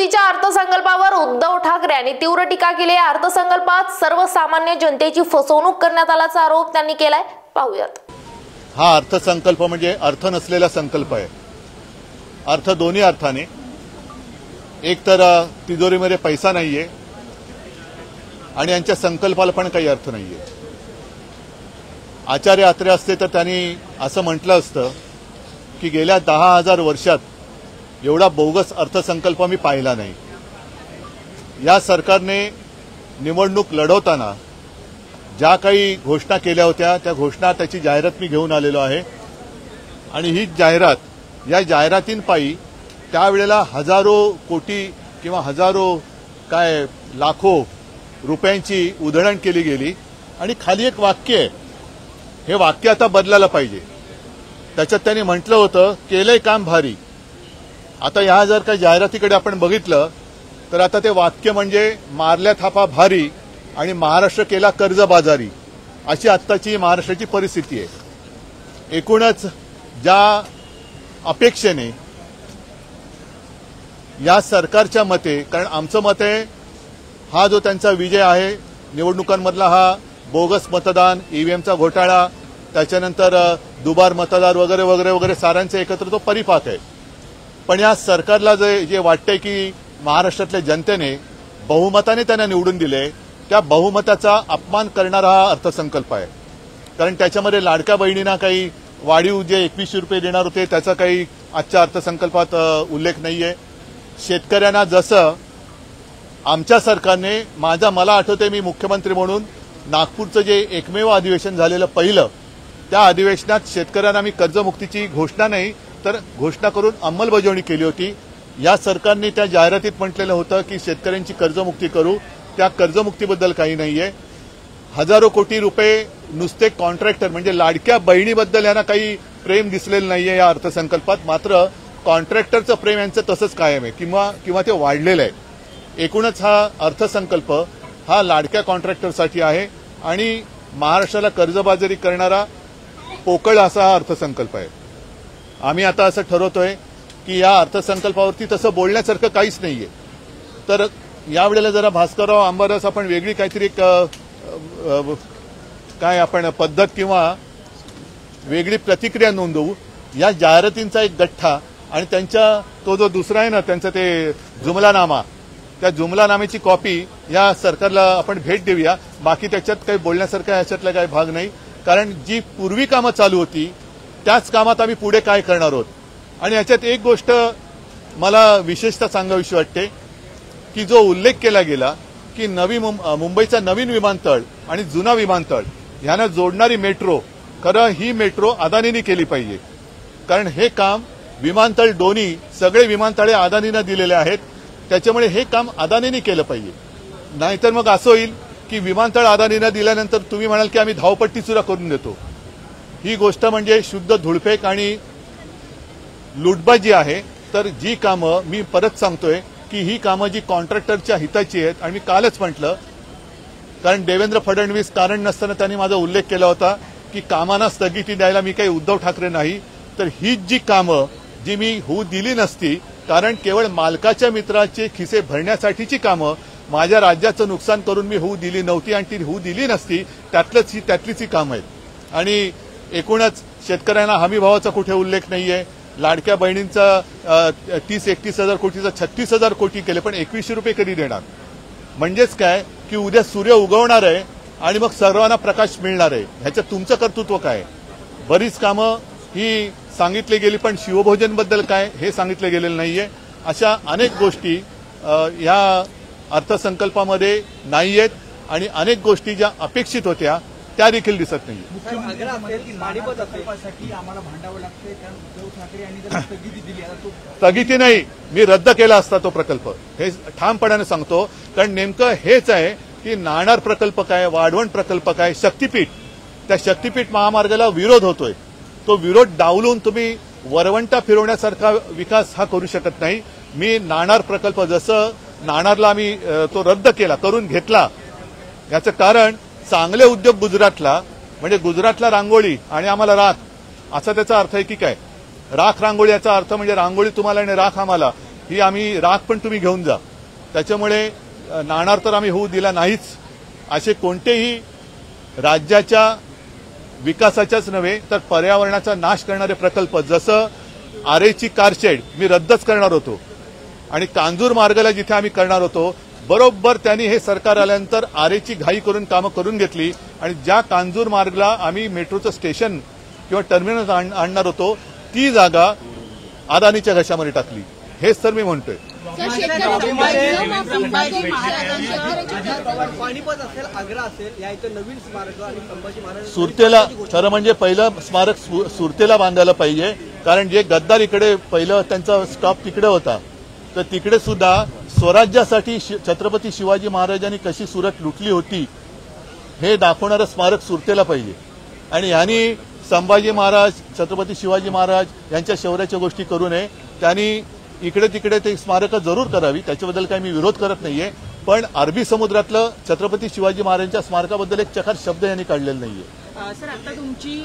महायुतीच्या अर्थसंकल्पावर उद्धव ठाकरे यांनी तीव्र टीका केली आहे। अर्थसंकल्पात सर्वसामान्य जनतेची फसवणूक करण्यात आल्याचा आरोप त्यांनी केलाय। पाहूयात। हा अर्थसंकल्प म्हणजे अर्थ नसलेला संकल्प आहे। अर्थ दोन्ही अर्थाने, एक तर तिजोरीमध्ये पैसा नाहीये आणि यांच्या संकल्पाला पण काही अर्थ नाहीये। आचार्य अत्रे असते तर त्यांनी असं म्हटलं असतं की गेल्या 10,000 वर्षात एवढा बोगस अर्थसंकल्प मी पाहिला नाही। या सरकारने निवडणूक लढवताना ज्या काही घोषणा केल्या होत्या त्या घोषणा त्याची जाहिरात मी घेऊन आलेलो आहे आणि ही जाहिरात, या जाहिरातींपायी त्यावेळेला हजारो कोटी किंवा हजारो काय लाखो रुपयांची उधळण केली गेली आणि खाली एक वाक्य आहे, हे वाक्य आता बदलायला पाहिजे। त्याच्यात त्यांनी म्हटलं होतं केलंय काम भारी। आता या जर काही जाहिरातीकडे आपण बघितलं तर आता ते वाक्य म्हणजे मारल्या थापा भारी आणि महाराष्ट्र केला कर्जबाजारी, अशी आत्ताची महाराष्ट्राची परिस्थिती आहे। एकूणच ज्या अपेक्षेने या सरकारच्या मते, कारण आमचं मत आहे हा जो त्यांचा विजय आहे निवडणुकांमधला, हा बोगस मतदान, ईव्हीएमचा घोटाळा, त्याच्यानंतर दुबार मतदार वगैरे वगैरे वगैरे सारांचे एकत्र तो परिपाक आहे। पण या सरकारला जे वाटतंय की महाराष्ट्रातल्या जनतेने बहुमताने त्यांना निवडून दिले, त्या बहुमताचा अपमान करणारा हा अर्थसंकल्प आहे। कारण त्याच्यामध्ये लाडक्या बहिणींना काही वाढीव जे 2100 रुपये देणार होते त्याचा काही आजच्या अर्थसंकल्पात उल्लेख नाहीये। शेतकऱ्यांना जसं आमच्या सरकारने, मला आठवते मी मुख्यमंत्री म्हणून नागपूरचं जे एकमेव अधिवेशन झालेलं पहिलं, त्या अधिवेशनात शेतकऱ्यांना मी कर्जमुक्तीची घोषणा नाही तर घोषणा करून अंमलबजावणी केली होती। या सरकारने त्या जाहिरातीत म्हटलेलं होतं की शेतकऱ्यांची कर्जमुक्ती करू, त्या कर्जमुक्तीबद्दल काही नाहीये। हजारो कोटी रुपये नुसते कॉन्ट्रॅक्टर म्हणजे लाडक्या बहिणीबद्दल यांना काही प्रेम दिसलेलं नाहीये या अर्थसंकल्पात, मात्र कॉन्ट्रॅक्टरचं प्रेम यांचं तसंच कायम आहे किंवा ते वाढलेलं आहे। एकूणच हा अर्थसंकल्प हा लाडक्या कॉन्ट्रॅक्टरसाठी आहे आणि महाराष्ट्राला कर्जबाजारी करणारा पोकळ असा हा अर्थसंकल्प आहे। आम्ही आता असं ठरवतोय की या अर्थसंकल्पावरती तसं बोलण्यासारखं काहीच नाहीये, तर यावेळेला जरा भास्करराव आंबारस आपण वेगळी काहीतरी काय आपण पद्धत किंवा वेगळी प्रतिक्रिया नोंदवू। या जाहिरातींचा एक गठ्ठा आणि त्यांच्या तो जो दुसरा आहे ना त्यांचा ते जुमलानामा, त्या जुमलानाम्याची कॉपी या सरकारला आपण भेट देऊया। बाकी त्याच्यात काही बोलण्यासारखं याच्यातला काही भाग नाही, कारण जी पूर्वी कामं चालू होती त्याच कामात आम्ही पुढे काय करणार आहोत। आणि याच्यात एक गोष्ट मला विशेषतः सांगावीशी वाटते की जो उल्लेख केला गेला की मुंबईचा नवीन विमानतळ आणि जुना विमानतळ यांना जोडणारी मेट्रो, खरं ही मेट्रो अदानीने केली पाहिजे, कारण हे काम विमानतळ दोन्ही सगळे विमानतळे अदानीने दिलेले आहेत, त्याच्यामुळे हे काम अदानीने केलं पाहिजे। नाहीतर मग असं होईल की विमानतळ अदानीने दिल्यानंतर तुम्ही म्हणाल की आम्ही धावपट्टी सुद्धा करून देतो। ही गोष्ट म्हणजे शुद्ध धुळफेक आणि लुटबाजी आहे। तर जी कामं, मी परत सांगतोय की ही कामं जी कॉन्ट्रॅक्टरच्या हिताची आहेत, आणि मी कालच म्हटलं, कारण देवेंद्र फडणवीस कारण नसताना त्यांनी माझा उल्लेख केला होता की कामांना स्थगिती द्यायला मी काही उद्धव ठाकरे नाही, तर हीच जी कामं जी मी होऊ दिली नसती, कारण केवळ मालकाच्या मित्राचे खिसे भरण्यासाठीची कामं माझ्या राज्याचं नुकसान करून मी होऊ दिली नव्हती आणि ती होऊ दिली नसती, त्यातलीच ही कामं आहेत। आणि एकूणच शेतकऱ्यांना हमीभावाचा कुठे उल्लेख नाहीये। लाडक्या बहिणींचा 30-31 हजार कोटीचा 36,000 कोटी केले, पण 2100 रुपये कधी देणार? म्हणजेच काय की उद्या सूर्य उगवणार आहे आणि मग सर्वांना प्रकाश मिळणार आहे। ह्याच्यात तुमचं कर्तृत्व काय? बरीच कामं ही सांगितली गेली, पण शिवभोजनबद्दल काय हे सांगितलं गेलेलं नाहीये। अशा अनेक गोष्टी या अर्थसंकल्पामध्ये नाहीयेत आणि अनेक गोष्टी ज्या अपेक्षित होत्या त्या देखील दिसत नाही। स्थगिती नाही, मी रद्द केला असता तो प्रकल्प, हे ठामपणाने सांगतो, कारण नेमकं हेच आहे की नाणार प्रकल्प काय, वाढवण प्रकल्प काय, शक्तीपीठ, त्या शक्तीपीठ महामार्गाला विरोध होतोय, तो विरोध डावलून तुम्ही वरवंटा फिरवण्यासारखा विकास हा करू शकत नाही। मी नाणार प्रकल्प, जसं नाणारला आम्ही तो रद्द केला, करून घेतला, याचं कारण चांगले उद्योग गुजरातला, म्हणजे गुजरातला रांगोळी आणि आम्हाला राख, असा त्याचा अर्थ आहे की काय? राख रांगोळी याचा अर्थ म्हणजे रांगोळी तुम्हाला आणि राख आम्हाला, ही आम्ही राग पण तुम्ही घेऊन जा. त्याच्यामुळे नाणार तर आम्ही होऊ दिला नाहीच. असे कोणतेही राज्याच्या विकासाच्याच नव्हे तर पर्यावरणाचा नाश करणारे प्रकल्प, जसं आरेची कारशेड मी रद्दच करणार होतो आणि कांजूर मार्गाला जिथे आम्ही करणार होतो, बरोबर त्यांनी हे सरकार आल्यानंतर आरेची घाई करून कामं करून घेतली आणि ज्या कांजूर मार्गला आम्ही मेट्रोचं स्टेशन किंवा टर्मिनल आणणार होतो ती जागा अदानीच्या घशामध्ये टाकली. हेच तर मी म्हणतोय. पाणीपत असेल, आग्रा असेल, या इथं नवीन स्मारक आणि संभाजी महाराज सुरतेला खरं म्हणजे पहिलं स्मारक सुरतेला बांधायला पाहिजे, कारण जे गद्दार इकडे पहिलं त्यांचा स्टॉप तिकडे होता, तर तिकडे सुद्धा स्वराज्यासाठी छत्रपती शिवाजी महाराजांनी कशी सुरत लुटली होती हे दाखवणारं स्मारक सुरतेला पाहिजे. आणि यांनी संभाजी महाराज, छत्रपती शिवाजी महाराज यांच्या शौर्याच्या गोष्टी करू नये. त्यांनी इकडे तिकडे ते स्मारकं जरूर करावी, त्याच्याबद्दल काही मी विरोध करत नाहीये, पण अरबी समुद्रातलं छत्रपती शिवाजी महाराजांच्या स्मारकाबद्दल एक चकार शब्द यांनी काढलेला नाहीये. सर, आता तुमची